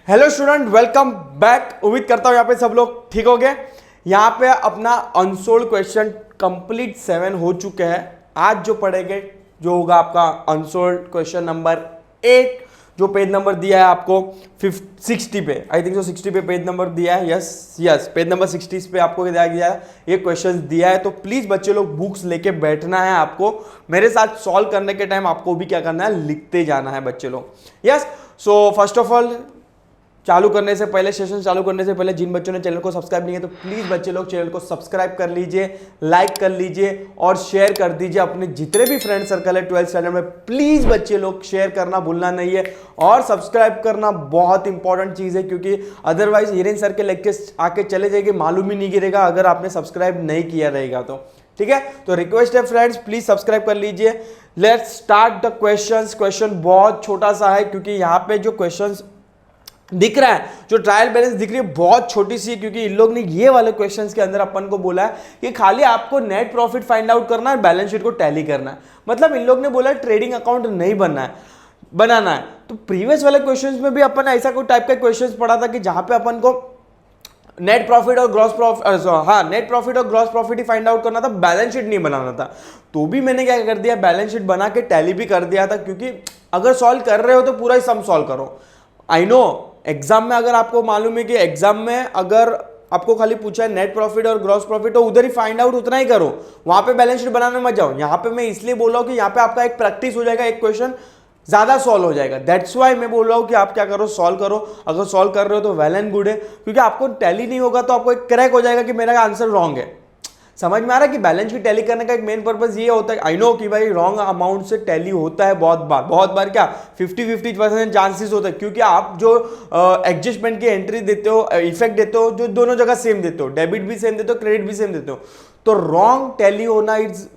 Hello student, welcome back. उम्मीद करता हूँ यहाँ पे सब लोग ठीक हो गए। यहाँ पे अपना अनसोल्ड क्वेश्चन कंप्लीट 7 हो चुके हैं। आज जो पढ़ेंगे जो होगा आपका अनसोल्ड क्वेश्चन नंबर 8, जो पेज नंबर दिया है आपको 60 पे, आई थिंक सो 60 पे पेज नंबर दिया है। यस पेज नंबर 60 पे आपको दिया गया है, ये क्वेश्चन दिया है। तो प्लीज बच्चे लोग बुक्स लेके बैठना है, आपको मेरे साथ सॉल्व करने के टाइम आपको भी क्या करना है, लिखते जाना है बच्चे लोग। Yes, so first of all session चालू करने से पहले जिन बच्चों ने चैनल को सब्सक्राइब नहीं है तो प्लीज बच्चे लोग चैनल को सब्सक्राइब कर लीजिए, लाइक कर लीजिए और शेयर कर दीजिए अपने जितने भी फ्रेंड सर्कल है 12th स्टैंडर्ड में। प्लीज बच्चे लोग शेयर करना भूलना नहीं है और सब्सक्राइब करना बहुत इंपॉर्टेंट चीज है, क्योंकि अदरवाइज हिरेन सर के लेक्चर आके चले जाएंगे, मालूम ही नहीं गिरेगा अगर आपने सब्सक्राइब नहीं किया रहेगा तो। ठीक है, तो रिक्वेस्ट है फ्रेंड्स, प्लीज सब्सक्राइब कर लीजिए। Let's start the questions. Question बहुत छोटा सा है, क्योंकि यहाँ पे जो क्वेश्चंस दिख रहा है, जो ट्रायल बैलेंस दिख रही है बहुत छोटी सी है, क्योंकि इन लोग ने ये वाले क्वेश्चंस के अंदर अपन को बोला है कि खाली आपको नेट प्रॉफिट फाइंड आउट करना है, बैलेंस शीट को टैली करना है। मतलब इन लोग ने बोला ट्रेडिंग अकाउंट नहीं बनाना है। तो प्रीवियस वाले क्वेश्चंस में भी अपन ऐसा कोई टाइप का क्वेश्चंस पढ़ा था कि जहां पे अपन को नेट प्रॉफिट और ग्रॉस प्रॉफिट ही फाइंड आउट करना था, बैलेंस शीट नहीं बनाना था। तो भी मैंने क्या कर दिया, बैलेंस शीट बना के टैली भी कर दिया था, क्योंकि अगर सॉल्व कर रहे हो तो पूरा ही सम सॉल्व करो। आई नो एग्जाम में अगर आपको मालूम है कि एग्जाम में अगर आपको खाली पूछा है नेट प्रॉफिट और ग्रॉस प्रॉफिट, तो उधर ही फाइंड आउट उतना ही करो, वहां पे बैलेंस शीट बनाने मत जाओ। यहाँ पे मैं इसलिए बोल रहा हूँ कि यहाँ पे आपका एक प्रैक्टिस हो जाएगा, एक क्वेश्चन ज्यादा सॉल्व हो जाएगा। दैट्स वाई मैं बोल रहा हूँ कि आप क्या करो, सॉल्व करो। अगर सॉल्व कर रहे हो तो वेल एंड गुड है, क्योंकि आपको टैली नहीं होगा तो आपको एक क्रैक हो जाएगा कि मेरा आंसर रॉन्ग है। समझ में आ रहा है कि बैलेंस शीट टैली करने का एक मेन पर्पस ये होता है। आई नो कि भाई रॉन्ग अमाउंट से टैली होता है बहुत बार क्या 50-50% चांसेस होता है, क्योंकि आप जो एडजस्टमेंट की एंट्री देते हो, इफेक्ट देते हो, जो दोनों जगह सेम देते हो, डेबिट भी सेम देते हो, क्रेडिट भी सेम देते हो, तो रॉन्ग टैली होना इज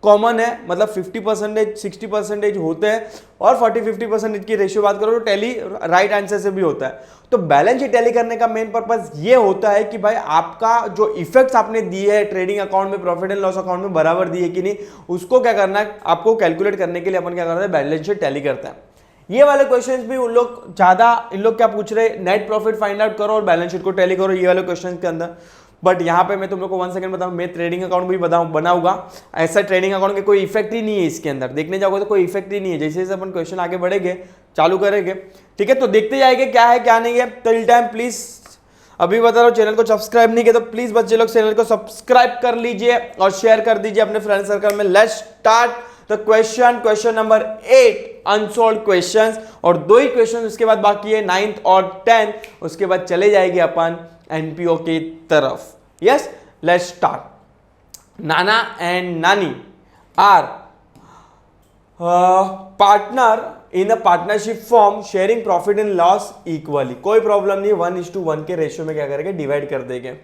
कॉमन है। मतलब 50% 60% होते हैं और 40-50% की रेशियो बात करो तो टैली राइट आंसर से भी होता है। तो बैलेंस शीट टैली करने का मेन पर्पस ये होता है कि भाई आपका जो इफेक्ट्स आपने दिए है ट्रेडिंग अकाउंट में, प्रॉफिट एंड लॉस अकाउंट में, बराबर दिए कि नहीं, उसको क्या करना है, आपको कैलकुलेट करने के लिए अपन क्या करते हैं, बैलेंस शीट टैली करते हैं। ये वाले क्वेश्चंस भी उन लोग ज्यादा, इन लोग क्या पूछ रहे हैं, नेट प्रॉफिट फाइंड आउट करो और बैलेंस शीट को टैली करो, ये वाले क्वेश्चन के अंदर। बट यहाँ पे मैं तुम लोग को 1 सेकंड बताऊं, मैं ट्रेडिंग अकाउंट भी बनाऊंगा। ऐसा ट्रेडिंग अकाउंट के कोई इफेक्ट ही नहीं है इसके अंदर, देखने जाओगे तो कोई इफेक्ट ही नहीं है। जैसे जैसे अपन क्वेश्चन आगे बढ़ेंगे, चालू करेंगे, ठीक है, तो देखते जाएंगे क्या है क्या नहीं है। टिल टाइम प्लीज अभी बता रहा हूँ, चैनल को सब्सक्राइब नहीं किया तो प्लीज बच्चे लोग चैनल को सब्सक्राइब कर लीजिए और शेयर कर दीजिए अपने फ्रेंड सर्कल में। Let's start the question number 8, unsolved questions. और 2 ही क्वेश्चन उसके बाद बाकी है, 9th और 10th, उसके बाद चले जाएंगे अपन एनपीओ की तरफ। Yes, let's start. Nana and Nani are partner in a partnership form sharing profit and loss equally. कोई प्रॉब्लम नहीं, 1:1 के रेशियो में क्या करेंगे, डिवाइड कर देंगे।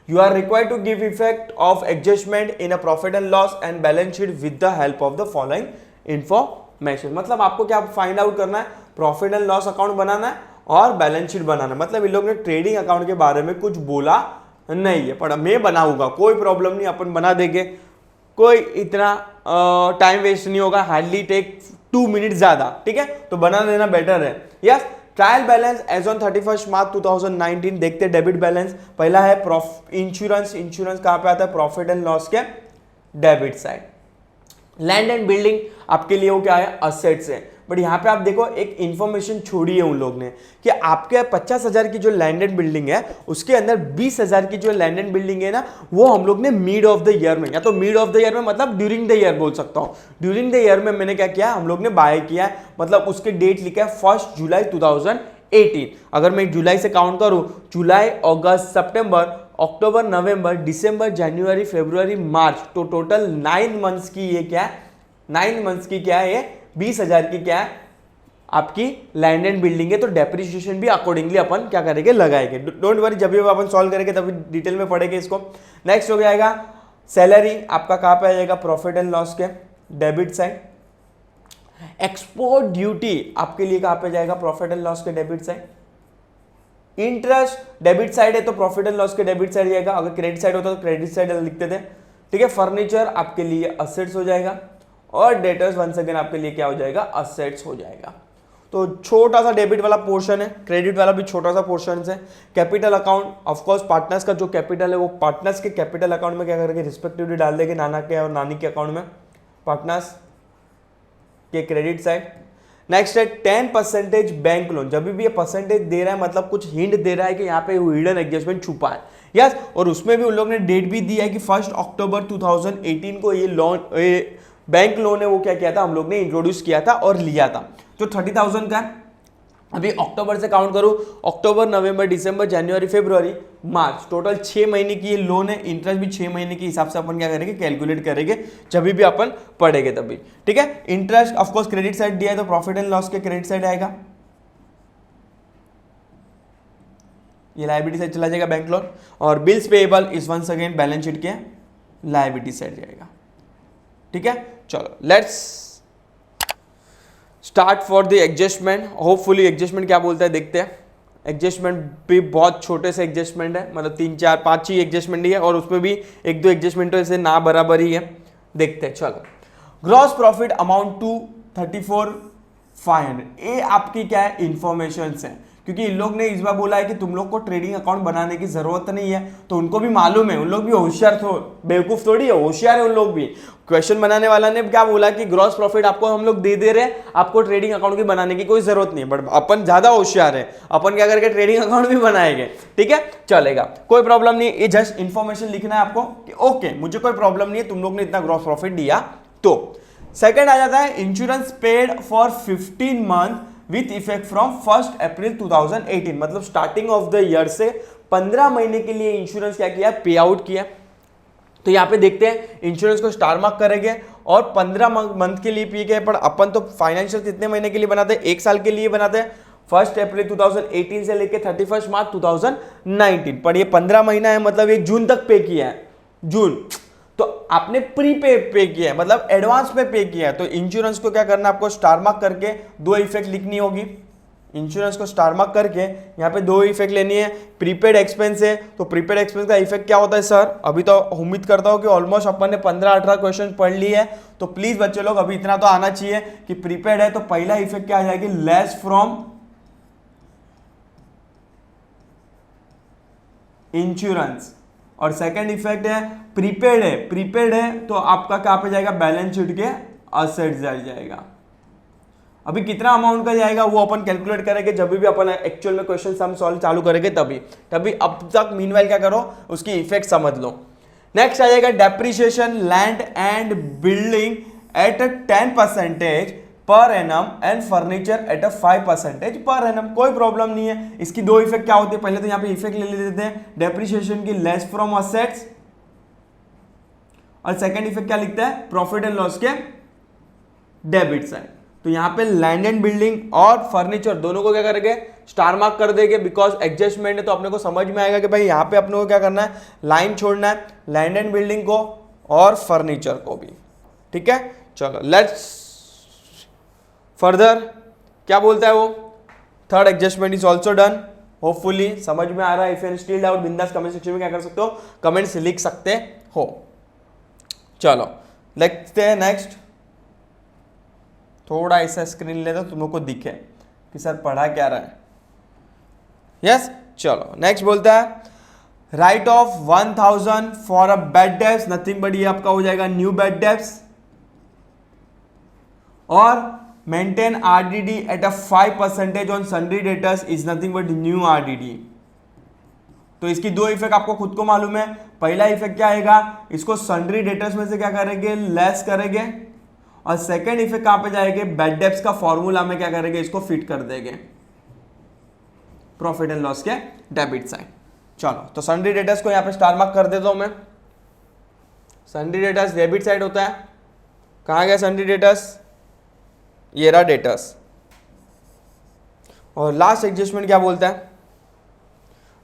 You are required to give effect of adjustment in a profit and loss and balance sheet with the help of the following information. मतलब आपको क्या फाइंड आउट करना है, प्रॉफिट एंड लॉस अकाउंट बनाना है और बैलेंस शीट बनाना है। मतलब इन लोग ने ट्रेडिंग अकाउंट के बारे में कुछ बोला नहीं है, पर मैं बनाऊंगा, कोई प्रॉब्लम नहीं, अपन बना देंगे, कोई इतना टाइम वेस्ट नहीं होगा, हार्डली टेक 2 मिनट ज्यादा। ठीक है, तो बना देना बेटर है। Yes, trial balance as on 31 March 2019। देखते डेबिट बैलेंस। पहला है इंश्योरेंस। इंश्योरेंस कहां पे आता है, प्रॉफिट एंड लॉस के debit side. Land and building आपके लिए वो क्या है, असेट्स है। बट यहाँ पे आप देखो एक इंफॉर्मेशन छोड़ी है उन लोग ने कि आपके 50,000 की जो लैंड एंड बिल्डिंग है, उसके अंदर 20,000 की जो लैंड एंड बिल्डिंग है ना, वो हम लोग ने मिड ऑफ द ईयर में, या तो मिड ऑफ द ईयर में मतलब ड्यूरिंग द ईयर बोल सकता हूँ, ड्यूरिंग द ईयर में मैंने क्या किया, हम लोग ने बाय किया है। मतलब उसके डेट लिखा है 1 जुलाई 2018। अगर मैं जुलाई से काउंट करूं, जुलाई, अगस्त, सितंबर, अक्टूबर, नवंबर, दिसंबर, जनवरी, फरवरी, मार्च, तो टोटल 9 मंथ्स की ये क्या है, 9 मंथ्स की क्या है, ये 20,000 की क्या है आपकी लैंड एंड बिल्डिंग है। तो डेप्रिसिएशन भी अकॉर्डिंगली अपन क्या करेंगे, लगाएंगे। डोंट वरी, जब भी अपन सॉल्व करेंगे तभी डिटेल में पढ़ेंगे इसको। नेक्स्ट हो जाएगा सैलरी, आपका कहां पे आ जाएगा, प्रॉफिट एंड लॉस के डेबिट साइड। एक्सपोर्ट ड्यूटी आपके लिए कहां पे जाएगा, प्रॉफिट एंड लॉस के debit side. Interest debit side है तो प्रॉफिट एंड लॉस के डेबिट साइड जाएगा, अगर क्रेडिट साइड होता तो क्रेडिट साइड लिखते थे। ठीक है, फर्नीचर आपके लिए असेट्स हो जाएगा और डेटर्स वंस अगेन आपके लिए क्या हो जाएगा, असेट्स हो जाएगा। तो छोटा सा डेबिट वाला पोर्शन है, क्रेडिट वाला भी छोटा सा पोर्शन है। कैपिटल अकाउंट ऑफकोर्स पार्टनर्स का जो कैपिटल है वो पार्टनर्स के कैपिटल अकाउंट में क्या करेंगे, रिस्पेक्टिवली डाल देंगे नाना के और नानी के अकाउंट में, पार्टनर्स के क्रेडिट साइड। नेक्स्ट है 10% बैंक लोन। जब भी ये परसेंटेज दे रहा है मतलब कुछ हिंट दे रहा है कि यहाँ पे हिडन एडजस्टमेंट छुपा है। यस, और उसमें भी उन लोग ने डेट भी दिया है कि 1 अक्टूबर 2018 को ये लोन, ये बैंक लोन है वो क्या किया था, हम लोग ने इंट्रोड्यूस किया था और लिया था, जो 30,000 का है। अभी अक्टूबर से काउंट करूं, अक्टूबर, नवंबर, दिसंबर, जनवरी, फरवरी, मार्च, टोटल 6 महीने की ये लोन है। इंटरेस्ट भी 6 महीने के हिसाब से अपन क्या करेंगे, कैलकुलेट करेंगे जब भी अपन पढ़ेंगे तभी। ठीक है, इंटरेस्ट ऑफकोर्स क्रेडिट साइड दिया है तो प्रॉफिट एंड लॉस के क्रेडिट साइड आएगा, ये लायबिलिटी साइड चला जाएगा बैंक लोन। और bills payable is once again balance sheet के लायबिलिटी साइड जाएगा। ठीक है, चलो let's start for the adjustment. Hopefully adjustment क्या बोलता है देखते हैं। एडजस्टमेंट भी बहुत छोटे से एडजस्टमेंट है, मतलब 3, 4, 5 ही एडजस्टमेंट ही है और उसमें भी 1-2 एडजस्टमेंट तो ऐसे ना बराबर ही है। देखते हैं, चलो। ग्रॉस प्रॉफिट अमाउंट टू 34,500, ये आपकी क्या है, इंफॉर्मेशन है, क्योंकि इन लोग ने इस बार बोला है कि तुम लोग को ट्रेडिंग अकाउंट बनाने की जरूरत नहीं है, तो उनको भी मालूम है, उन लोग भी होशियार बेवकूफ थोड़ी है, होशियार है उन लोग भी। क्वेश्चन बनाने वाला ने क्या बोला कि ग्रॉस प्रॉफिट आपको हम लोग दे रहे हैं, आपको ट्रेडिंग अकाउंट की बनाने की कोई जरूरत नहीं है, बट अपन ज्यादा होशियार है, अपन क्या करके ट्रेडिंग अकाउंट भी बनाएंगे। ठीक है, चलेगा, कोई प्रॉब्लम नहीं, ये जस्ट इंफॉर्मेशन लिखना है आपको कि ओके मुझे कोई प्रॉब्लम नहीं है, तुम लोग ने इतना ग्रॉस प्रॉफिट दिया। तो सेकंड आ जाता है insurance paid for 15 month with effect from 1 अप्रैल 2018, मतलब स्टार्टिंग ऑफ द ईयर से 15 महीने के लिए इंश्योरेंस क्या किया, पे आउट किया। तो यहाँ पे देखते हैं इंश्योरेंस को स्टार मार्क करेंगे और 15 मंथ के लिए पी गए, पर अपन तो फाइनेंशियल कितने महीने के लिए बनाते हैं, 1 साल के लिए बनाते हैं, 1 अप्रैल 2018 से लेके 31 मार्च 2019, पर ये 15 महीना है, मतलब ये जून तक पे किया है, जून। तो आपने प्री पे किया है, मतलब एडवांस में पे किया है। तो इंश्योरेंस को क्या करना है, आपको स्टार मार्क करके 2 इफेक्ट लिखनी होगी। इंश्योरेंस को स्टार मार्क करके यहाँ पे 2 इफेक्ट लेनी है। प्रीपेड एक्सपेंस है, तो प्रीपेड एक्सपेंस का इफेक्ट क्या होता है सर, अभी तो उम्मीद करता हूँ कि ऑलमोस्ट अपन ने 15-18 क्वेश्चन पढ़ ली है, तो प्लीज बच्चे लोग अभी इतना तो आना चाहिए कि प्रीपेड है तो पहला इफेक्ट क्या आ जाएगी, लेस फ्रॉम इंश्योरेंस। और सेकंड इफेक्ट है प्रीपेड है तो आपका क्या पे जाएगा, बैलेंस शीट के असेट जाएगा। अभी कितना अमाउंट का जाएगा वो अपन कैलकुलेट करेंगे जब भी अपन एक्चुअल में क्वेश्चन हम सॉल्व चालू करेंगे तभी अब तक मीनवाइल क्या करो, उसकी इफेक्ट समझ लो। नेक्स्ट आ जाएगा depreciation land and building at 10% per annum and furniture eight 5% per annum. कोई प्रॉब्लम नहीं है। इसकी 2 इफेक्ट क्या होते हैं, पहले तो यहाँ पे इफेक्ट ले लेते हैं डेप्रिसिएशन की, लेस फ्रॉम असेट्स, और सेकंड इफेक्ट क्या लिखता है, प्रॉफिट एंड लॉस के डेबिट साइड। तो यहाँ पे लैंड एंड बिल्डिंग और फर्नीचर दोनों को क्या करेंगे, स्टार मार्क कर देंगे, बिकॉज एडजस्टमेंट है तो अपने को समझ में आएगा कि भाई यहाँ पे अपने को क्या करना है, लाइन छोड़ना है, लैंड एंड बिल्डिंग को और फर्नीचर को भी। ठीक है, चलो लेट्स फर्दर। क्या बोलता है वो, third adjustment is also done. Hopefully समझ में आ रहा है। इफ यू स्टिल डाउट, बिंदास कमेंट सेक्शन में क्या कर सकते हो, कमेंट्स लिख सकते हो। चलो लिखते हैं नेक्स्ट। थोड़ा ऐसा स्क्रीन ले तो तुम लोग को दिखे कि सर पढ़ा क्या रहा है। यस, चलो नेक्स्ट बोलता है right of 1000 for a bad debts, nothing but ये आपका हो जाएगा न्यू बैड डेब्ट्स, और maintain RDD at a 5% on sundry debtors is nothing but new RDD. तो इसकी 2 इफेक्ट आपको खुद को मालूम है। पहला इफेक्ट क्या आएगा, इसको सन्ड्री डेटर्स में से क्या करेंगे, लेस करेंगे, और सेकेंड इफेक्ट कहां पे जाएंगे, बैड डेब्ट्स का फॉर्मूला में क्या करेंगे, इसको फिट कर देंगे प्रॉफिट एंड लॉस के डेबिट साइड। चलो तो सन्ड्री डेटर्स को यहां पे स्टार मार्क कर देता हूं मैं। सन्ड्री डेटर्स डेबिट साइड होता है, कहां गया सन्ड्री डेटर्स, ये रहा डेटर्स। और लास्ट एडजस्टमेंट क्या बोलता है,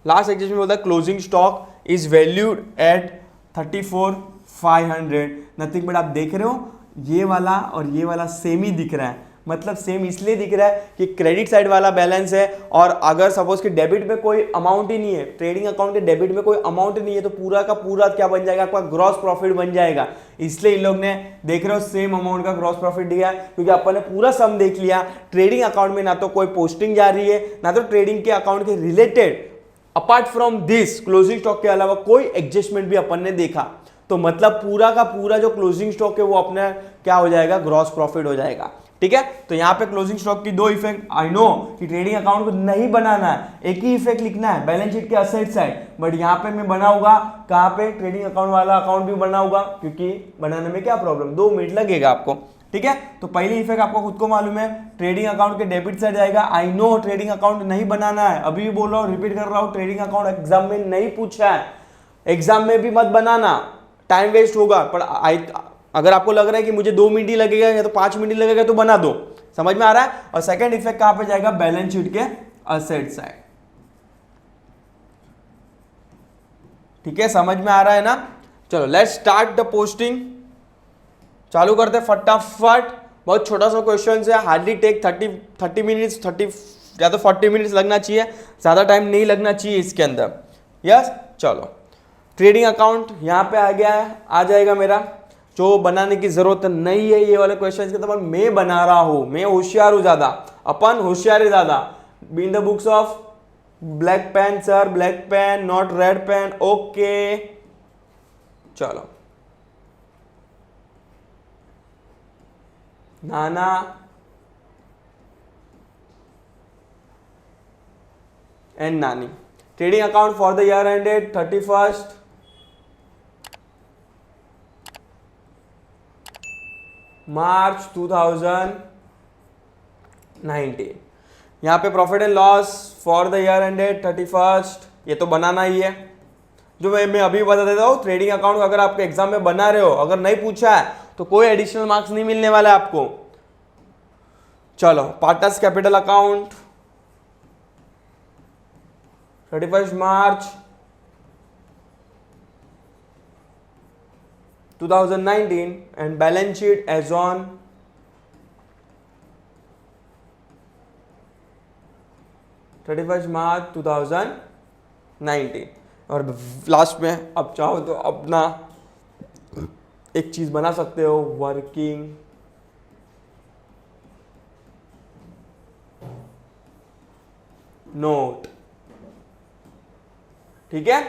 लास्ट एडजस्टमेंट बोलता है closing stock is valued at 34,500। Nothing but आप देख रहे हो ये वाला और ये वाला सेम ही दिख रहा है, मतलब सेम इसलिए दिख रहा है कि क्रेडिट साइड वाला बैलेंस है, और अगर सपोज कि डेबिट में कोई अमाउंट ही नहीं है, ट्रेडिंग अकाउंट के डेबिट में कोई अमाउंट नहीं है, तो पूरा का पूरा क्या बन जाएगा, आपका ग्रॉस प्रॉफिट बन जाएगा। इसलिए इन लोग ने देख रहे हो सेम अमाउंट का ग्रॉस प्रॉफिट दिया, क्योंकि अपन ने पूरा सम देख लिया। ट्रेडिंग अकाउंट में ना तो कोई पोस्टिंग जा रही है, ना तो ट्रेडिंग के अकाउंट के related apart from this closing stock के अलावा कोई एडजस्टमेंट भी अपन ने देखा। तो मतलब पूरा का पूरा जो क्लोजिंग स्टॉक है वो अपने क्या हो जाएगा, ग्रॉस प्रॉफिट हो जाएगा। ठीक है, तो यहाँ पे क्लोजिंग स्टॉक की दो इफेक्ट, आई नो कि ट्रेडिंग अकाउंट को नहीं बनाना है, एक ही इफेक्ट लिखना है बैलेंस शीट के असेट साइड, बट यहाँ पे मैं बनाऊंगा कहाँ पे, ट्रेडिंग अकाउंट वाला अकाउंट भी बनाऊंगा, क्योंकि बनाने में क्या प्रॉब्लम, 2 मिनट लगेगा आपको। ठीक है, तो पहली इफेक्ट आपको खुद को मालूम है, ट्रेडिंग अकाउंट के डेबिट साइड जाएगा। आई नो ट्रेडिंग अकाउंट नहीं बनाना है, अभी भी बोल रहा हूँ, रिपीट कर रहा हूँ, ट्रेडिंग अकाउंट एग्जाम में नहीं पूछा है, एग्जाम में भी मत बनाना, टाइम वेस्ट होगा। पर अगर आपको लग रहा है कि मुझे 2 मिनट ही लगेगा या तो 5 मिनट ही लगेगा तो बना दो, समझ में आ रहा है। और सेकंड इफेक्ट कहां पे जाएगा, बैलेंस शीट के असेट साइड। ठीक है, समझ में आ रहा है ना। चलो लेट्स स्टार्ट द पोस्टिंग, चालू करते हैं फटाफट। बहुत छोटा सा क्वेश्चन है, हार्डली टेक 30 मिनट्स, 30 या तो 40 मिनट्स लगना चाहिए, ज्यादा टाइम नहीं लगना चाहिए इसके अंदर। यस, चलो ट्रेडिंग अकाउंट यहाँ पे आ गया है, आ जाएगा मेरा, जो बनाने की जरूरत नहीं है ये वाले क्वेश्चन के, तो मैं बना रहा हूं, मैं होशियार हूं ज्यादा, अपन होशियार है ज्यादा। Be in the books of black pen sir, black pen not red pen, okay. चलो Nana and Nani, trading account for the year ended 31 March 2019। यहाँ पे profit and loss for the year ended 31, ये तो बनाना ही है, जो मैं अभी बता देता हूँ। ट्रेडिंग अकाउंट अगर आप एग्जाम में बना रहे हो, अगर नहीं पूछा है तो कोई एडिशनल मार्क्स नहीं मिलने वाला है आपको। चलो partners capital account 31 March 2019 and balance sheet as on 31 March 2019। और लास्ट में अब चाहो तो अपना एक चीज बना सकते हो, वर्किंग नोट। ठीक है,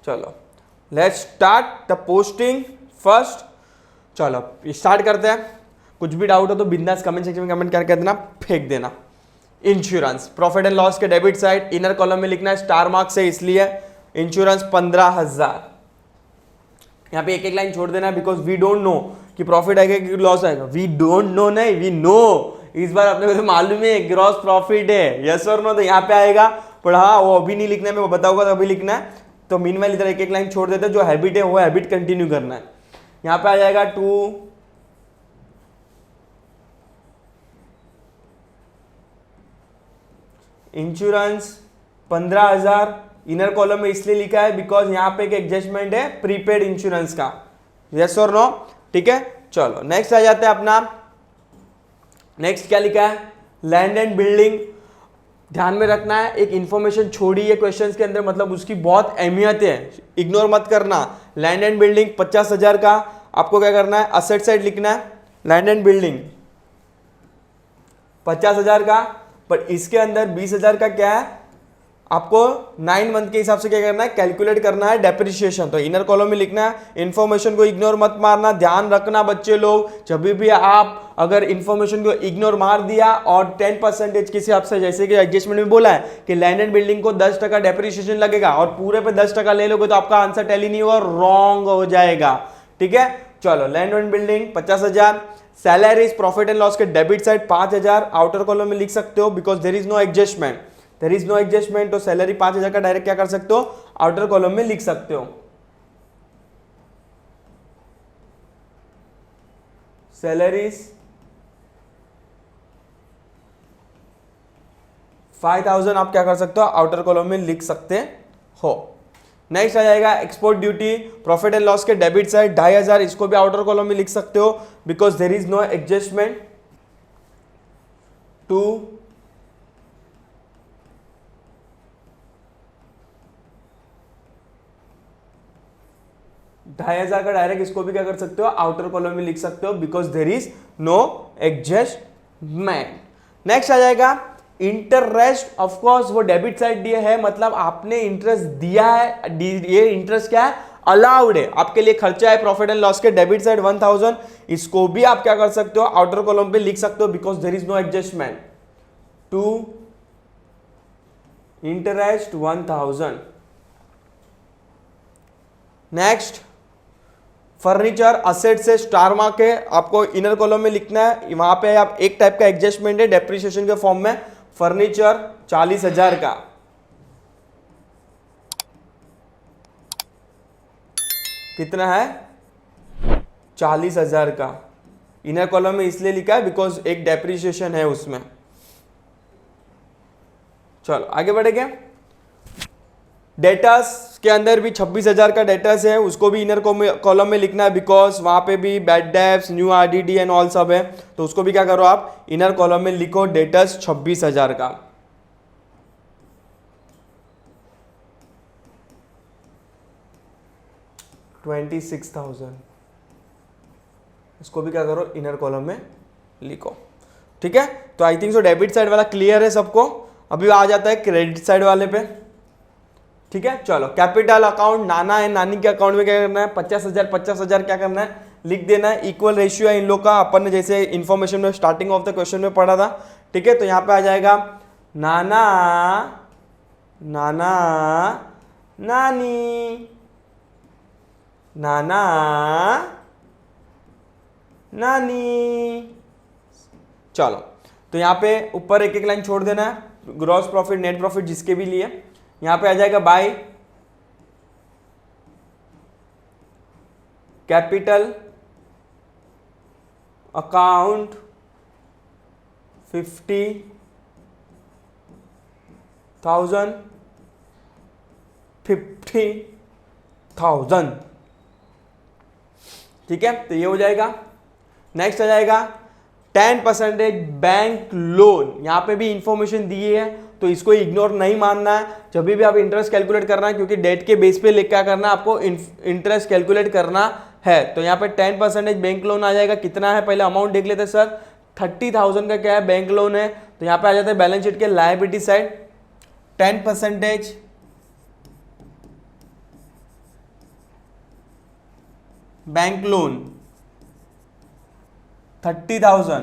चलो let's start the posting first. चलो स्टार्ट करते हैं। कुछ भी डाउट हो तो बिंदास कमेंट सेक्शन में कमेंट करके देना, फेंक देना। इंश्योरेंस प्रॉफिट एंड लॉस के डेबिट साइड इनर कॉलम में लिखना है, स्टार मार्क से इसलिए इंश्योरेंस 15,000। यहाँ पे एक लाइन छोड़ देना, बिकॉज वी डोंट नो कि प्रॉफिट आएगा कि लॉस आएगा। वी डोंट नो नहीं, वी नो, इस बार अपने को तो मालूम है ग्रॉस प्रॉफिट है, यस और नो, तो यहाँ पे आएगा। पर हाँ वो अभी नहीं लिखना है, मैं बताऊंगा तो अभी लिखना है। तो मीनवाइल इधर एक लाइन छोड़ देते हैं, जो हैबिट है वो हैबिट कंटिन्यू करना है। यहाँ पे आ जाएगा 2 इंश्योरेंस 15,000, इनर कॉलम में इसलिए लिखा है बिकॉज यहाँ पे एक एडजस्टमेंट है प्रीपेड इंश्योरेंस का, यस और नो। ठीक है, चलो नेक्स्ट आ जाते हैं अपना। नेक्स्ट क्या लिखा है, लैंड एंड बिल्डिंग। ध्यान में रखना है, एक इंफॉर्मेशन छोड़ी है क्वेश्चंस के अंदर, मतलब उसकी बहुत अहमियत है, इग्नोर मत करना। लैंड एंड बिल्डिंग 50,000 का आपको क्या करना है, असेट साइड लिखना है, लैंड एंड बिल्डिंग 50,000 का। पर इसके अंदर 20,000 का क्या है, आपको 9 मंथ के हिसाब से क्या करना है, कैलकुलेट करना है डेप्रिसिएशन। तो इनर कॉलम में लिखना है, इंफॉर्मेशन को इग्नोर मत मारना। ध्यान रखना बच्चे लोग, जब भी आप अगर इंफॉर्मेशन को इग्नोर मार दिया और 10% के हिसाब से, जैसे कि एडजस्टमेंट में बोला है कि लैंड एंड बिल्डिंग को 10% डेप्रिसिएशन लगेगा और पूरे पे 10% ले लोगे तो आपका आंसर टैली नहीं होगा, रॉन्ग हो जाएगा। ठीक है, चलो land and building 50,000। Salaries profit and loss के डेबिट साइड 5,000 आउटर कॉलम में लिख सकते हो, because there is no adjustment, there is no adjustment. तो सैलरी 5,000 का डायरेक्ट क्या कर सकते हो, आउटर कॉलम में लिख सकते हो। सैलरीज 5,000 आप क्या कर सकते हो, आउटर कॉलम में लिख सकते हो। नेक्स्ट आ जाएगा export duty, profit and loss के डेबिट साइड 2,500, इसको भी आउटर कॉलम में लिख सकते हो because there is no adjustment. To 2,500 का डायरेक्ट इसको भी क्या कर सकते हो, आउटर कॉलम में लिख सकते हो, because there is no adjustment. Next आ जाएगा इंटरेस्ट। ऑफ कोर्स वो डेबिट साइड दिया है, मतलब आपने इंटरेस्ट दिया है, ये इंटरेस्ट क्या है, अलाउड है, आपके लिए खर्चा है प्रॉफिट एंड लॉस के। डेबिट साइड 1000, इसको भी आप क्या कर सकते हो, आउटर कॉलम पे लिख सकते हो, because there is no adjustment. To interest 1000। Next furniture asset से स्टार मार्क है, आपको इनर कॉलम में लिखना है, वहां पे आप एक टाइप का एडजस्टमेंट है डेप्रिसिएशन के फॉर्म में। फर्नीचर 40,000 का, कितना है, 40,000 का। इनर कॉलम में इसलिए लिखा है बिकॉज एक डेप्रिसिएशन है उसमें। चलो आगे बढ़ेंगे। डेटास के अंदर भी 26,000 का डेटास है, उसको भी इनर कॉलम में लिखना है, बिकॉज वहां पे भी bad debts, new RDD and all सब है, तो उसको भी क्या करो आप, इनर कॉलम में लिखो डेटास 26,000 का। $26,000, इसको भी क्या करो, इनर कॉलम में लिखो। ठीक है, तो I think so debit side वाला क्लियर है सबको। अभी आ जाता है क्रेडिट साइड वाले पे। ठीक है, चलो कैपिटल अकाउंट, नाना है, नानी के अकाउंट में क्या करना है, 50,000 क्या करना है, लिख देना है। इक्वल रेशियो है इन लोग का, अपन ने जैसे इन्फॉर्मेशन में स्टार्टिंग ऑफ द क्वेश्चन में पढ़ा था। ठीक है, तो यहां पे आ जाएगा नाना नाना नानी, नाना नानी। चलो, तो यहां पे ऊपर एक एक लाइन छोड़ देना है, ग्रॉस प्रॉफिट, नेट प्रॉफिट जिसके भी लिए। यहां पे आ जाएगा बाय कैपिटल अकाउंट 50,000 50,000। ठीक है, तो ये हो जाएगा। नेक्स्ट आ जाएगा 10% बैंक लोन। यहां पे भी इंफॉर्मेशन दी है, तो इसको इग्नोर नहीं मानना है जब भी आप इंटरेस्ट कैलकुलेट करना है, क्योंकि डेट के बेस पे क्या करना है, आपको इंटरेस्ट कैलकुलेट करना है। तो यहाँ पे 10% बैंक लोन आ जाएगा। कितना है, पहले अमाउंट देख लेते हैं सर। 30,000 का क्या है, बैंक लोन है, तो यहाँ पे आ जाता है बैलेंस शीट के liability side 10% bank loan 30,000।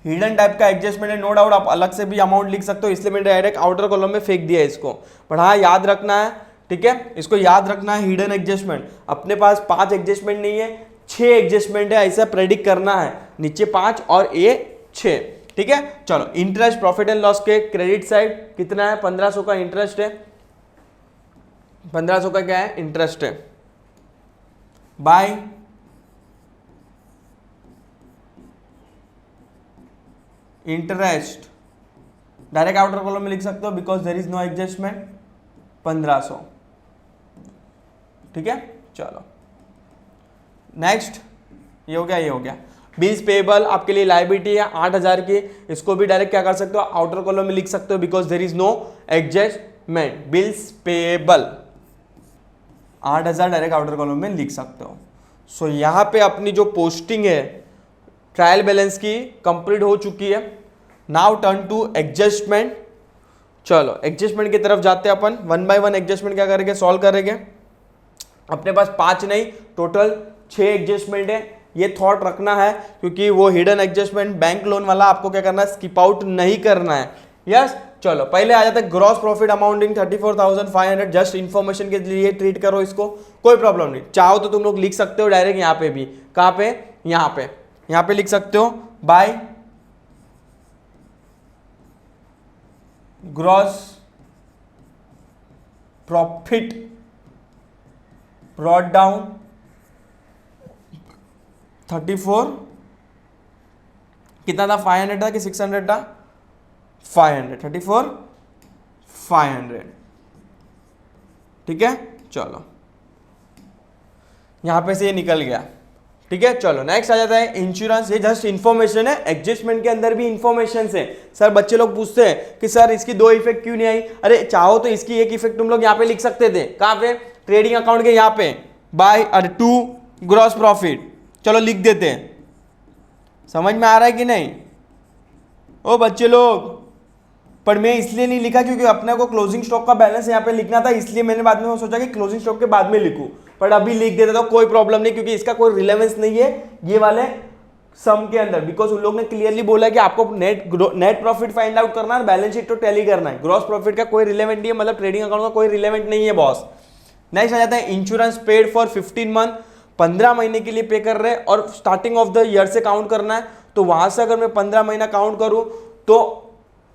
Hidden type का एडजस्टमेंट है, नो डाउट, आप अलग से भी अमाउंट लिख सकते हो, इसलिए मैंने डायरेक्ट आउटर कॉलम में फेंक दिया इसको। पर हाँ, याद रखना है, ठीक है, इसको याद रखना है। हिडन एडजस्टमेंट, अपने पास 5 एडजस्टमेंट नहीं है, 6 एडजस्टमेंट है, ऐसा प्रेडिक्ट करना है। नीचे 5 और ये 6। ठीक है, चलो इंटरेस्ट प्रॉफिट एंड लॉस के क्रेडिट साइड कितना है, 1500 का इंटरेस्ट है। 1500 का क्या है, इंटरेस्ट है। By interest, direct outer column में लिख सकते हो, because there is no adjustment, 1500। ठीक है, चलो नेक्स्ट, ये हो गया, ये हो गया। बिल्स पेबल आपके लिए लायबिलिटी है 8,000 की, इसको भी डायरेक्ट क्या कर सकते हो, आउटर कॉलम में लिख सकते हो, because there is no adjustment. Bills payable 8,000 direct outer column में लिख सकते हो। सो यहां पे अपनी जो पोस्टिंग है ट्रायल बैलेंस की कंप्लीट हो चुकी है। Now turn to adjustment. चलो एडजस्टमेंट की तरफ जाते हैं अपन, 1 बाय 1 एडजस्टमेंट क्या करेंगे, सॉल्व करेंगे। अपने पास 5 नहीं, टोटल 6 एडजस्टमेंट है। ये थॉट रखना है, क्योंकि वो हिडन एडजस्टमेंट बैंक लोन वाला आपको क्या करना है, स्किप आउट नहीं करना है। यस, चलो पहले आ जाता है gross profit amounting 34,500। Just information के लिए ट्रीट करो इसको, कोई प्रॉब्लम नहीं। चाहो तो तुम लोग लिख सकते हो डायरेक्ट यहाँ पे भी, कहाँ पे, यहाँ पे लिख सकते हो, by gross profit brought down 34, कितना था, 500 था कि 600 था, 500, 34,500। ठीक है, चलो यहां पे से ये निकल गया ठीक है। चलो नेक्स्ट आ जाता है इंश्योरेंस। ये जस्ट इन्फॉर्मेशन है, एडजस्टमेंट के अंदर भी इन्फॉर्मेशन है। सर बच्चे लोग पूछते हैं कि सर इसकी 2 इफेक्ट क्यों नहीं आई। अरे चाहो तो इसकी एक इफेक्ट तुम लोग यहाँ पे लिख सकते थे। कहाँ पे? ट्रेडिंग अकाउंट के यहाँ पे बाय टू ग्रॉस प्रॉफिट। चलो लिख देते हैं। समझ में आ रहा है कि नहीं ओ बच्चे लोग? पर मैं इसलिए नहीं लिखा क्योंकि अपने को क्लोजिंग स्टॉक का बैलेंस यहाँ पे लिखना था, इसलिए मैंने बाद में सोचा कि क्लोजिंग स्टॉक के बाद में लिखूं, पर अभी लिख देता तो कोई प्रॉब्लम नहीं, क्योंकि इसका कोई रिलेवेंस नहीं है ये वाले सम के अंदर। बिकॉज उन लोग ने क्लियरली बोला कि आपको नेट प्रॉफिट फाइंड आउट करना है, बैलेंस शीट तो टैली करना है। ग्रॉस प्रॉफिट का कोई रिलेवेंट नहीं है, मतलब ट्रेडिंग अकाउंट का कोई रिलेवेंट नहीं है बॉस। नेक्स्ट आ जाता है इंश्योरेंस पेड फॉर 15 मंथ। 15 महीने के लिए पे कर रहे हैं और स्टार्टिंग ऑफ द ईयर से काउंट करना है। तो वहां से अगर मैं 15 महीना काउंट करूं तो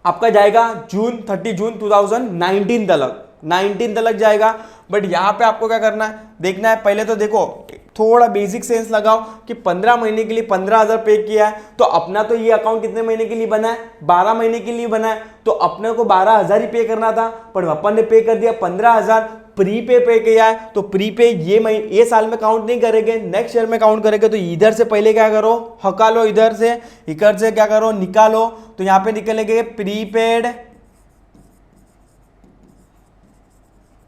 आपका जाएगा 30 जून 2019 तक जाएगा। बट यहां पे आपको क्या करना है, देखना है। पहले तो देखो थोड़ा बेसिक सेंस लगाओ कि 15 महीने के लिए 15,000 पे किया है, तो अपना तो ये अकाउंट कितने महीने के लिए बना है? 12 महीने के लिए बना है, तो अपने को 12,000 ही पे करना था, पर अपन ने पे कर दिया 15,000। प्रीपे पे किया है तो प्रीपे ये साल में काउंट नहीं करेंगे, नेक्स्ट ईयर में काउंट करेंगे। तो इधर से पहले क्या करो, हकालो, इधर से क्या करो, निकालो। तो यहां पे निकलेंगे प्रीपेड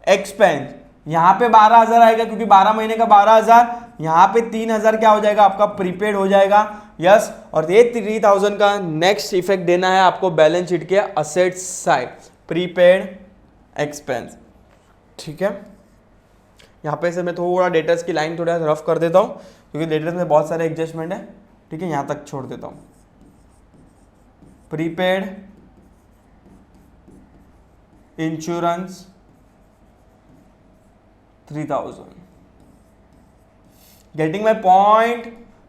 एक्सपेंस। यहां पे 12,000 आएगा क्योंकि 12 महीने का 12,000। यहां पे 3,000 क्या हो जाएगा आपका? प्रीपेड हो जाएगा। यस, और ये 3,000 का नेक्स्ट इफेक्ट देना है आपको बैलेंस शीट के असेट साइड, प्रीपेड एक्सपेंस। ठीक है, यहाँ पे से मैं थोड़ा डेटर्स की लाइन थोड़ा रफ कर देता हूँ क्योंकि डेटर्स में बहुत सारे एडजस्टमेंट है। ठीक है, यहाँ तक छोड़ देता हूँ। Prepaid insurance 3,000। Getting my point?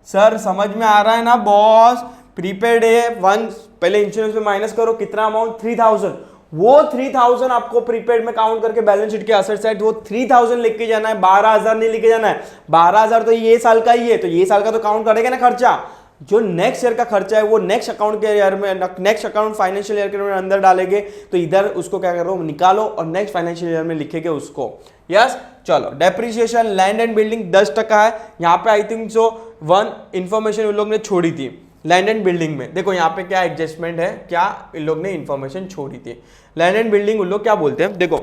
Sir समझ में आ रहा है ना बॉस? प्रीपेड है 1, पहले इंश्योरेंस में माइनस करो, कितना अमाउंट? 3,000। वो 3,000 आपको प्रीपेड में काउंट करके बैलेंस शीट के असेट साइड वो 3,000 लेके जाना है, 12,000 नहीं लेके जाना है। 12,000 तो ये साल का ही है, तो ये साल का तो काउंट करेगा ना खर्चा। जो नेक्स्ट ईयर का खर्चा है वो नेक्स्ट अकाउंट के ईयर में, नेक्स्ट अकाउंट फाइनेंशियल ईयर के अंदर डालेंगे। तो इधर उसको क्या करो, निकालो और नेक्स्ट फाइनेंशियल ईयर में लिखेंगे उसको। यस, चलो डेप्रिसिएशन लैंड एंड बिल्डिंग 10% है। यहाँ पे आई थिंक सो 1 इंफॉर्मेशन उन लोग ने छोड़ी थी लैंड एंड बिल्डिंग में। देखो यहाँ पे क्या एडजस्टमेंट है, क्या इन लोग ने इंफॉर्मेशन छोड़ी थी। लैंड एंड बिल्डिंग उन लोग क्या बोलते हैं, देखो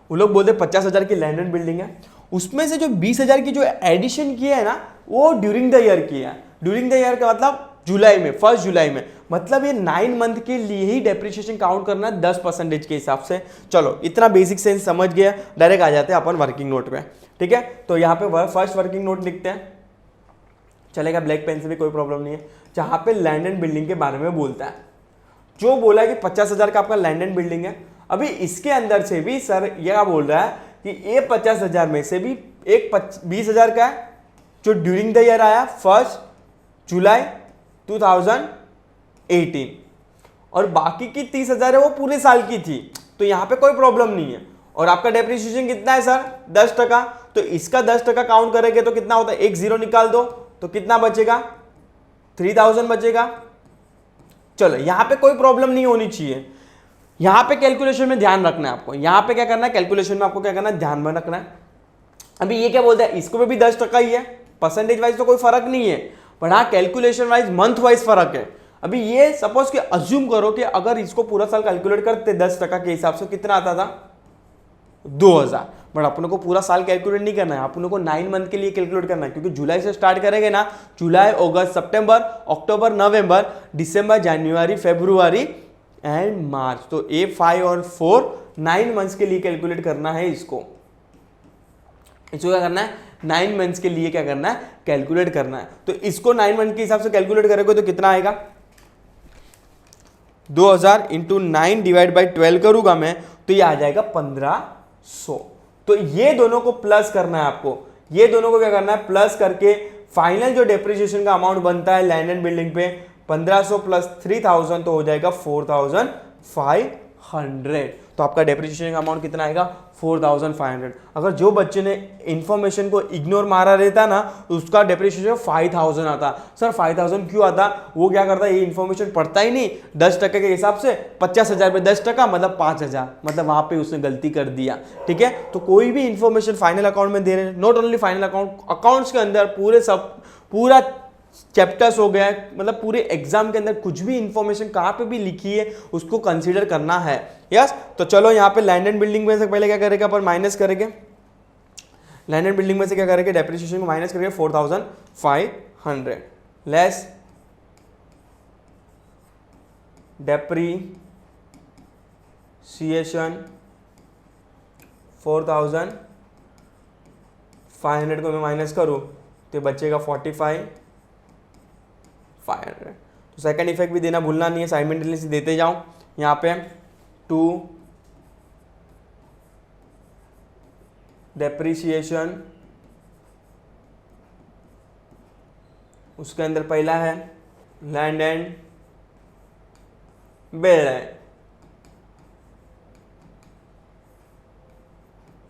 उन लोग बोलते हैं 50,000 की लैंड एंड बिल्डिंग है, उसमें से जो 20,000 की जो एडिशन किया है ना वो ड्यूरिंग द ईयर किया है। ड्यूरिंग द ईयर का मतलब जुलाई में, 1 जुलाई में, मतलब ये 9 मंथ के लिए ही डेप्रिसिएशन काउंट करना है 10% के हिसाब से। चलो इतना बेसिक सेंस समझ गया, डायरेक्ट आ जाते हैं अपन वर्किंग नोट पे। ठीक है, तो यहाँ पे फर्स्ट वर्किंग नोट लिखते हैं, चलेगा, ब्लैक पेन से भी कोई प्रॉब्लम नहीं है। जहां पे लैंड एंड बिल्डिंग के बारे में बोलता है, जो बोला है कि 50,000 का आपका लैंड एंड बिल्डिंग है। अभी इसके अंदर से भी सर ये क्या बोल रहा है कि ये 50,000 में से भी एक 20,000 का है जो ड्यूरिंग द ईयर आया 1 जुलाई 2018, और बाकी की 30,000 है वो पूरे साल की थी, तो यहां पे कोई प्रॉब्लम नहीं है। और आपका डेप्रिसिएशन कितना है सर? 10%। तो इसका 10% काउंट करेंगे तो कितना होता है? एक 0 निकाल दो तो कितना बचेगा? 3,000 बचेगा। चलो यहां पे कोई प्रॉब्लम नहीं होनी चाहिए। यहां पे कैलकुलेशन में ध्यान रखना है आपको। यहां पे क्या करना है, कैलकुलेशन में आपको क्या करना है, ध्यान में रखना है। अभी ये क्या बोलता है, इसको भी 10% ही है, परसेंटेज वाइज तो कोई फर्क नहीं है, पर हाँ कैलकुलेशन वाइज मंथ वाइज फर्क है। अभी ये सपोज कि अज्यूम करो कि अगर इसको पूरा साल कैलकुलेट करते 10% के हिसाब से कितना आता था? 2,000। बट अपने को पूरा साल कैलकुलेट नहीं करना है, अपने को 9 मंथ के लिए कैलकुलेट करना है, क्योंकि जुलाई से स्टार्ट करेंगे ना, जुलाई, अगस्त, सितंबर, अक्टूबर, November, December, January, February and मार्च। तो A5 और 4 9 मंथ्स के लिए कैलकुलेट करना है इसको क्या करना है, 9 मंथ्स के लिए क्या करना है, कैलकुलेट करना है। तो इसको 9 मंथ के हिसाब से कैलकुलेट करेंगे तो कितना आएगा? 2,000 इंटू 9 डिवाइड बाई 12 करूंगा मैं तो ये आ जाएगा 1,500। तो ये दोनों को प्लस करना है आपको, ये दोनों को क्या करना है, प्लस करके फाइनल जो डेप्रिसिएशन का अमाउंट बनता है लैंड एंड बिल्डिंग पे 1,500 प्लस 3,000 तो हो जाएगा 4,500। तो आपका डेप्रिसिएशन का अमाउंट कितना आएगा 4500। अगर जो बच्चे ने इन्फॉर्मेशन को इग्नोर मारा रहता ना उसका डेप्रिसिएशन 5000 आता। सर 5000 क्यों आता? वो क्या करता है, ये इन्फॉर्मेशन पढ़ता ही नहीं, 10% के हिसाब से 50,000 पे 10% मतलब 5000, मतलब वहां पे उसने गलती कर दिया। ठीक है, तो कोई भी इन्फॉर्मेशन फाइनल अकाउंट में दे रहे हैं, not only final account, accounts के अंदर पूरा चैप्टर्स हो गया, मतलब पूरे एग्जाम के अंदर कुछ भी इंफॉर्मेशन कहां पे भी लिखी है उसको कंसीडर करना है। यस, तो चलो यहाँ पे लैंड एंड बिल्डिंग में से पहले क्या करेंगे अपन, माइनस करेंगे। लैंड एंड बिल्डिंग में से क्या करेंगे, डेप्रिसिएशन को माइनस करेंगे 4500 लेस डेप्रिसिएशन 4500 को मैं माइनस करूं तो बचेगा 45,500। तो सेकंड इफेक्ट भी देना भूलना नहीं है, साइमल्टेनियसली देते जाऊं। यहाँ पे 2 डेप्रिसिएशन, उसके अंदर पहला है लैंड एंड बिल्डिंग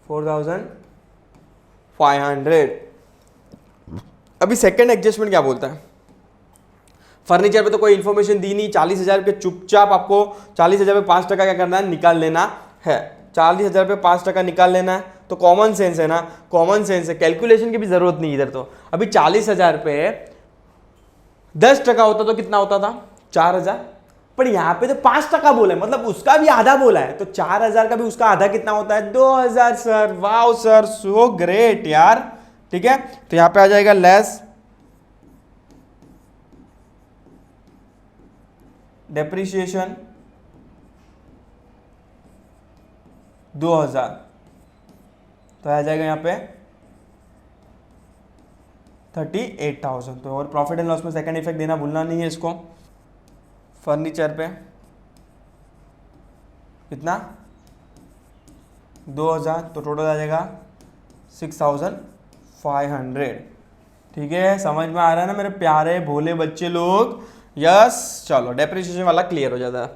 4500। अभी सेकंड एडजस्टमेंट क्या बोलता है, फर्नीचर पे तो कोई इंफॉर्मेशन दी नहीं, 40,000 के चुपचाप आपको 40,000 पे 5% क्या करना है, निकाल लेना है। 40,000 पे 5% निकाल लेना है, तो कॉमन सेंस है ना, कॉमन सेंस है, कैलकुलेशन की भी जरूरत नहीं इधर। तो अभी 40,000 पे 10% होता तो कितना होता था, 4,000, पर यहाँ पे तो 5% बोला है, मतलब उसका भी आधा बोला है, तो 4,000 का भी उसका आधा कितना होता है, 2,000। Sir wow sir, so great यार। ठीक है, तो यहाँ पे आ जाएगा लेस डेप्रिसिएशन 2,000, तो आ जाएगा यहाँ पे 38,000। तो और प्रॉफिट एंड लॉस में सेकंड इफेक्ट देना भूलना नहीं है इसको। फर्नीचर पे कितना, 2,000, तो टोटल आ जाएगा 6,500। ठीक है, समझ में आ रहा है ना मेरे प्यारे भोले बच्चे लोग। यस, चलो डेप्रिसिएशन वाला क्लियर हो जाता है।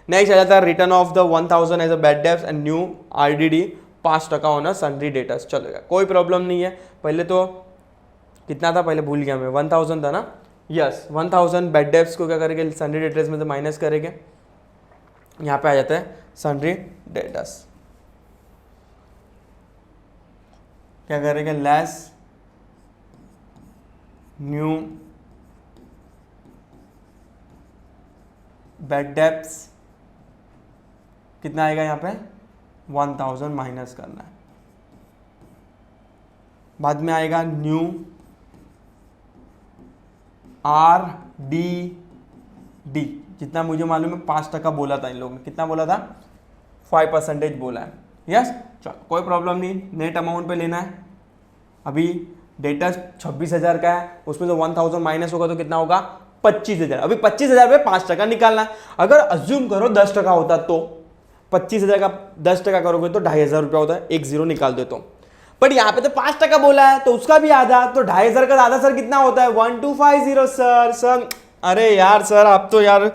नेक्स्ट आ जाता है return of the 1,000 as a bad debts and new RDD 5% on a sundry debtors. चलेगा, कोई प्रॉब्लम नहीं है। पहले तो कितना था, पहले भूल गया मैं, 1,000 था ना। यस, 1,000 बैड डेब्ट्स को क्या करेंगे, सन्ड्री डेटर्स में से माइनस करेंगे। यहाँ पे आ जाता है सन्ड्री डेटर्स, क्या करेंगे, लेस न्यू बैड डेब्ट्स, कितना आएगा यहाँ पे, 1,000 माइनस करना है। बाद में आएगा न्यू आर डी डी, जितना मुझे मालूम है 5% बोला था इन लोगों ने, कितना बोला था, 5% बोला है। यस, चलो कोई प्रॉब्लम नहीं। नेट अमाउंट पे लेना है। अभी डेटा 26,000 का है, उसमें से 1,000 माइनस होगा तो कितना होगा, 25,000। अभी 25,000 पे 5% निकालना है। अगर अज्यूम करो 10% होता तो 25,000 का 10% करोगे तो 2,500 रुपया होता है, 1 0 निकाल दे तो। बट यहाँ पे तो 5% बोला है तो उसका भी आधा, तो 2,500 का आधा सर कितना होता है, 1,250। सर अरे यार सर, आप तो यार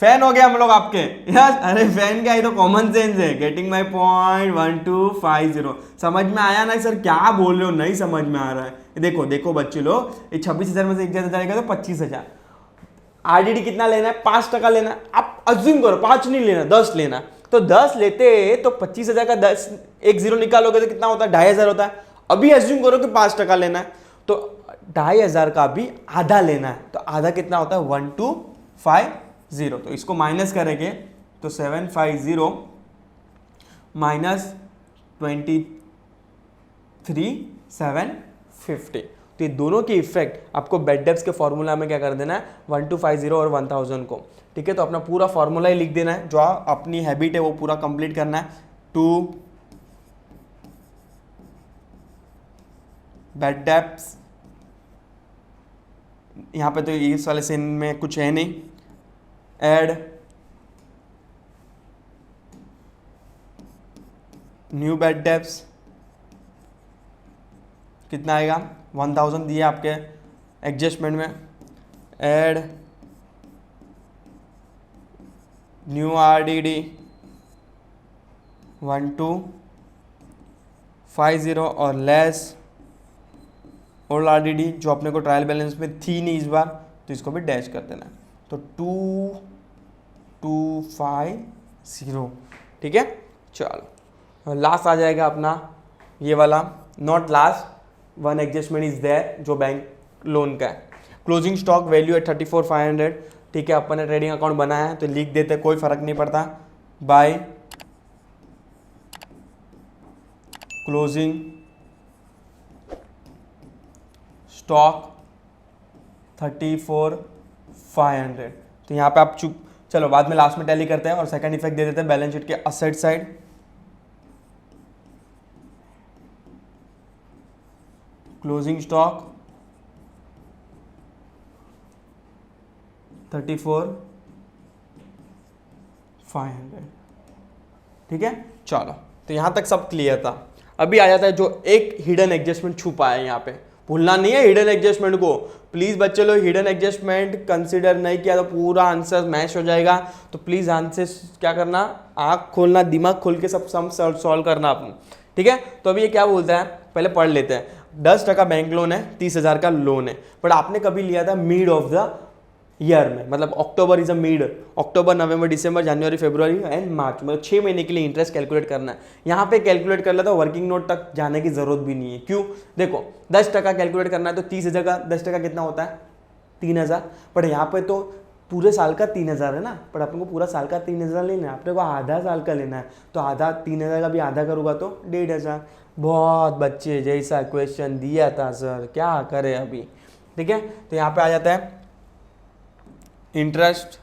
फैन हो गए हम लोग आपके यार। अरे फैन क्या, ये तो कॉमन सेंस है। Getting my point, 1,250। समझ में आया ना सर, क्या बोल रहे हो, नहीं समझ में आ रहा है। देखो देखो बच्चे लोग, ये 26,000 में से 1,000 जाएगा तो 25,000। आरडीडी कितना लेना है, 5% लेना है। आप अज्यूम करो 5 नहीं लेना, 10 लेना, तो 10 लेते तो 25,000 का 10 1 0 निकालोगे तो कितना होता है, 2,500 होता है। अभी अज्यूम करो कि 5% लेना है, तो 2,500 का भी आधा लेना है, तो आधा कितना होता है, 1,250। तो इसको माइनस करेंगे तो 750 माइनस 23,750। तो ये दोनों की इफेक्ट आपको बेड डेब्ट्स के फॉर्मूला में क्या कर देना है, 1,250 और 1,000 को। ठीक है, तो अपना पूरा फॉर्मूला ही लिख देना है, जो अपनी हैबिट है वो पूरा कंप्लीट करना है। 2 बेड डेब्ट्स, यहाँ पे तो इस वाले सीन में कुछ है नहीं, ऐड न्यू बेड डेब्ट्स, कितना आएगा, 1,000 दिए आपके एडजस्टमेंट में, ऐड न्यू आरडीडी 1250 और लेस ओल्ड RDD जो अपने को ट्रायल बैलेंस में थी नहीं इस बार, तो इसको भी डैश कर देना है। तो 2250, ठीक है। चलो लास्ट आ जाएगा अपना ये वाला, not last, one adjustment is there जो बैंक लोन का है। क्लोजिंग स्टॉक वैल्यू एट 34,500, ठीक है। अपन ने ट्रेडिंग अकाउंट बनाया है तो लिख देते, कोई फर्क नहीं पड़ता। बाय क्लोजिंग स्टॉक 34,500, तो यहाँ पे आप चुप, चलो बाद में लास्ट में टैली करते हैं और सेकंड इफेक्ट दे देते हैं बैलेंस शीट के असेट साइड। क्लोजिंग स्टॉक 34,500, ठीक है। चलो तो यहां तक सब क्लियर था। अभी आ जाता है जो एक हिडन एडजस्टमेंट छुपा है यहाँ पे, भूलना नहीं है हिडन एडजस्टमेंट को। प्लीज बच्चे लोग हिडन एडजस्टमेंट कंसीडर नहीं किया तो पूरा आंसर मैच हो जाएगा। तो प्लीज आंसर क्या करना, आंख खोलना, दिमाग खोल के सब सम सॉल्व करना अपने, ठीक है। तो अभी ये क्या बोलता है, पहले पढ़ लेते हैं। 10% बैंक लोन है, 30,000 का लोन है, बट आपने कभी लिया था मिड ऑफ द ईयर में, मतलब October is a mid, October November December January February and March, मतलब 6 महीने के लिए इंटरेस्ट कैलकुलेट करना है। यहाँ पे कैलकुलेट कर लेता, वर्किंग नोट तक जाने की जरूरत भी नहीं है। क्यों, देखो 10% कैलकुलेट करना है तो 30,000 का 10% कितना होता है, 3,000। बट यहाँ पे तो पूरे साल का 3,000 है ना, पर अपन को पूरा साल का 3,000 लेना है, अपने को आधा साल का लेना है, तो आधा 3,000 का भी आधा करूँगा तो 1,500। बहुत बच्चे जैसा क्वेश्चन दिया था सर, क्या करें अभी, ठीक है। तो यहाँ पे आ जाता है इंटरेस्ट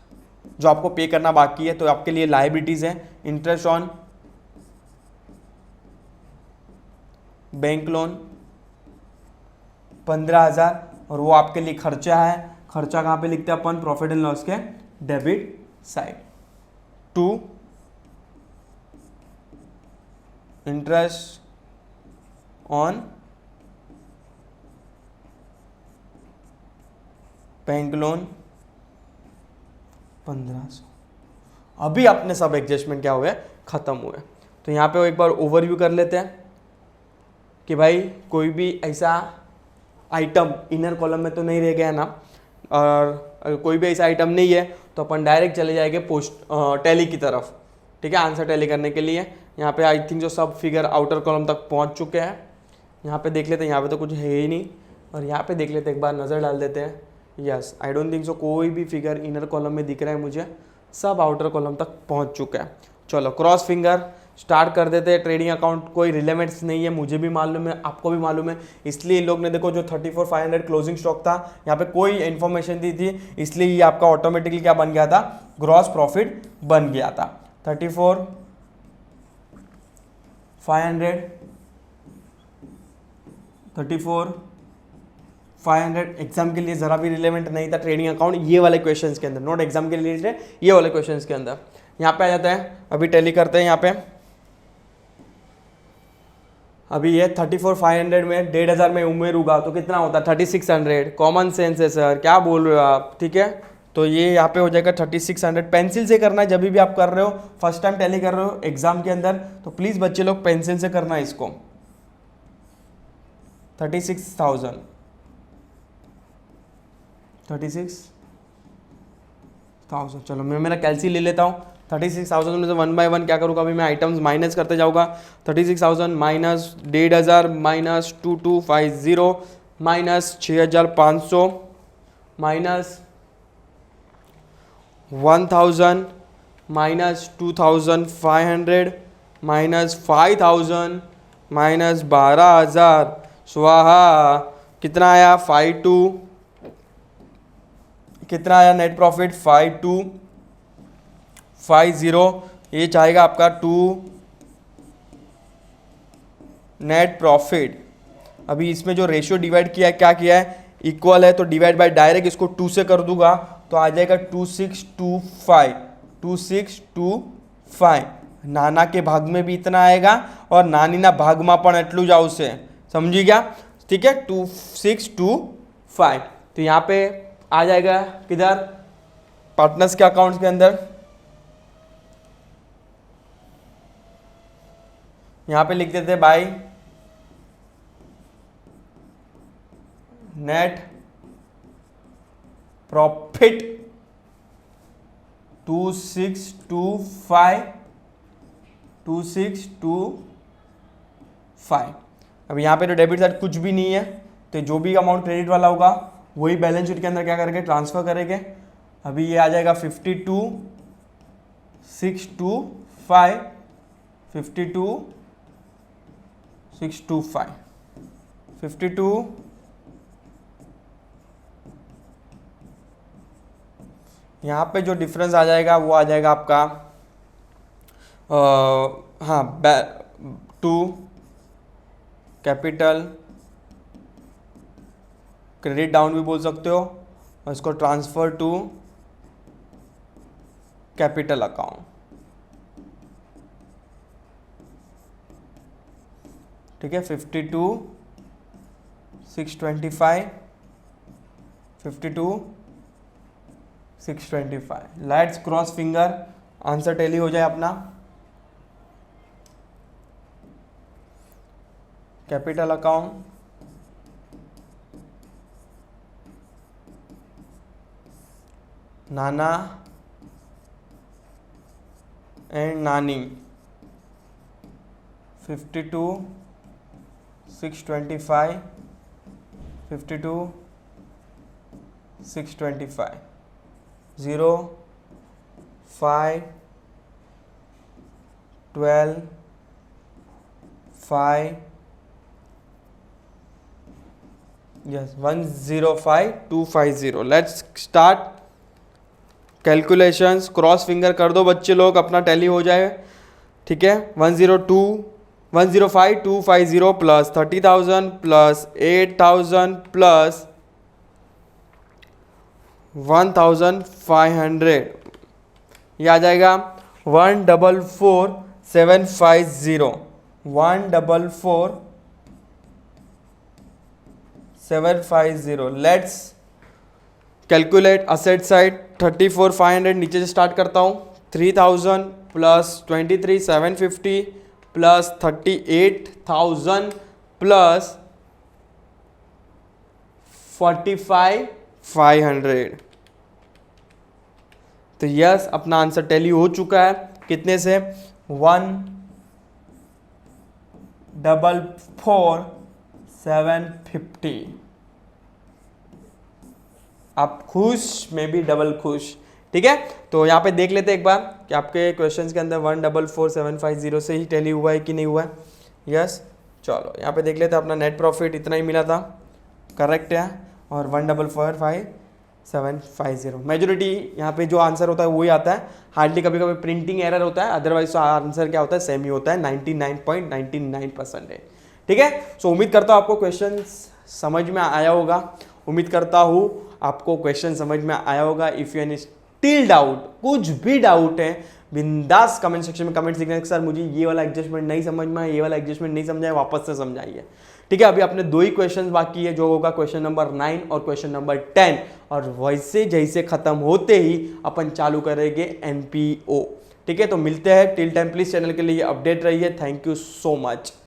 जो आपको पे करना बाकी है, तो आपके लिए लायबिलिटीज है। इंटरेस्ट ऑन बैंक लोन 15,000, और वो आपके लिए खर्चा है। खर्चा कहाँ पे लिखते हैं अपन, प्रॉफिट एंड लॉस के debit side. To interest on bank loan 1,500। अभी अपने सब एडजस्टमेंट क्या हुए, खत्म हुए। तो यहाँ पे एक बार ओवरव्यू कर लेते हैं कि भाई कोई भी ऐसा आइटम इनर कॉलम में तो नहीं रह गया ना, और अगर कोई भी ऐसा आइटम नहीं है तो अपन डायरेक्ट चले जाएंगे पोस्ट टैली की तरफ, ठीक है, आंसर टैली करने के लिए। यहाँ पे आई थिंक जो सब फिगर आउटर कॉलम तक पहुँच चुके हैं। यहाँ पे देख लेते हैं, यहाँ पे तो कुछ है ही नहीं, और यहाँ पे देख लेते हैं, एक बार नज़र डाल देते हैं। Yes, I don't think so कोई भी फिगर इनर कॉलम में दिख रहा है मुझे, सब आउटर कॉलम तक पहुँच चुका है। चलो क्रॉस फिंगर स्टार्ट कर देते हैं। ट्रेडिंग अकाउंट कोई रिलेवेंट्स नहीं है, मुझे भी मालूम है, आपको भी मालूम है, इसलिए इन लोग ने देखो जो 34,500 क्लोजिंग स्टॉक था, यहाँ पे कोई इन्फॉर्मेशन दी थी, इसलिए ये आपका ऑटोमेटिकली क्या बन गया था, ग्रॉस प्रॉफिट बन गया था। 34,500 एग्जाम के लिए जरा भी रिलेवेंट नहीं था ट्रेडिंग अकाउंट, ये वाले क्वेश्चंस के अंदर, नोट एग्जाम के लिए, ये वाले क्वेश्चंस के अंदर। यहाँ पे आ जाता है, अभी टैली करते हैं। यहाँ पे अभी ये 34,500 में 1,500 में उमेर होगा तो कितना होता है 3,600। कॉमन सेंस है सर, क्या बोल रहे हो आप, ठीक है। तो ये यहाँ पे हो जाएगा 3,600। पेंसिल से करना है जब भी आप कर रहे हो, फर्स्ट टाइम टैली कर रहे हो एग्जाम के अंदर, तो प्लीज बच्चे लोग पेंसिल से करना है इसको। 36,000 चलो मैं मेरा कैलसी ले लेता हूँ। 36,000 में से 1 बाय 1 क्या करूँगा, अभी मैं आइटम्स माइनस करते जाऊँगा। 36,000 minus 1,500 minus 2,250 minus 6,500 minus 1,000 minus 2,500 minus 5,000 minus 12,000 स्वाहा। कितना आया 52, कितना आया नेट प्रॉफिट 5250। ये चाहेगा आपका 2 नेट प्रॉफिट। अभी इसमें जो रेशियो डिवाइड किया है, क्या किया है, इक्वल है, तो डिवाइड बाय डायरेक्ट इसको 2 से कर दूंगा तो आ जाएगा 2625। नाना के भाग में भी इतना आएगा और नानी ना भाग में पण एटलू ज आवशे, समझी गया, ठीक है। 2625 तो यहाँ पे आ जाएगा किधर, पार्टनर्स के अकाउंट्स के अंदर। यहां पे लिख देते हैं बाय नेट प्रॉफिट 2625। अब यहाँ पे तो डेबिट साइड कुछ भी नहीं है, तो जो भी अमाउंट क्रेडिट वाला होगा वही बैलेंस शीट के अंदर क्या करेंगे, ट्रांसफर करेंगे। अभी ये आ जाएगा 52,625, 52,625, 52 यहाँ पे जो डिफरेंस आ जाएगा वो आ जाएगा आपका हाँ टू कैपिटल क्रेडिट डाउन भी बोल सकते हो, और इसको ट्रांसफर टू कैपिटल अकाउंट। ठीक है, 52,625, 52,625। Let's cross finger, answer tally हो जाए अपना। कैपिटल अकाउंट नाना एंड नानी 52,625, 52,625, 0, 5, 12, 5, yes 105,250। Let's start calculations. Cross finger कर दो बच्चे लोग, अपना टैली हो जाए। ठीक है, 105,250 प्लस 30,000 प्लस 8,000 प्लस 1,500, ये आ जाएगा 144,750, 144,750। Let's calculate asset side. 34,500 नीचे से स्टार्ट करता हूँ। 3,000 प्लस 23,750 प्लस 38,000 प्लस 45,500। तो यस, अपना आंसर टैली हो चुका है। कितने से? 144,750। आप खुश, मैं भी डबल खुश। ठीक है, तो यहाँ पे देख लेते हैं एक बार कि आपके क्वेश्चंस के अंदर 144,750 से ही टैली हुआ है कि नहीं हुआ है। यस, चलो यहाँ पे देख लेते हैं। अपना नेट प्रॉफिट इतना ही मिला था, करेक्ट है, और 144,750 मेजोरिटी यहाँ पे जो आंसर होता है वही आता है। हार्डली कभी कभी प्रिंटिंग एरर होता है, अदरवाइज तो आंसर क्या होता है, सेम ही होता है। 99.99% है। ठीक है, सो उम्मीद करता हूँ आपको क्वेश्चन समझ में आया होगा। उम्मीद करता हूँ आपको क्वेश्चन समझ में आया होगा। If you any still doubt, कुछ भी डाउट है, बिंदास कमेंट सेक्शन में कमेंट्स लिखने, सर मुझे ये वाला एडजस्टमेंट नहीं समझ में आया, ये वाला एडजस्टमेंट नहीं समझाया, वापस से समझाइए। ठीक है, अभी अपने 2 ही क्वेश्चन बाकी है, जो होगा क्वेश्चन नंबर 9 और क्वेश्चन नंबर 10, और वैसे जैसे खत्म होते ही अपन चालू करेंगे NPO। ठीक है, तो मिलते हैं। टिल टाइम प्लीज चैनल के लिए अपडेट रहिए। Thank you so much.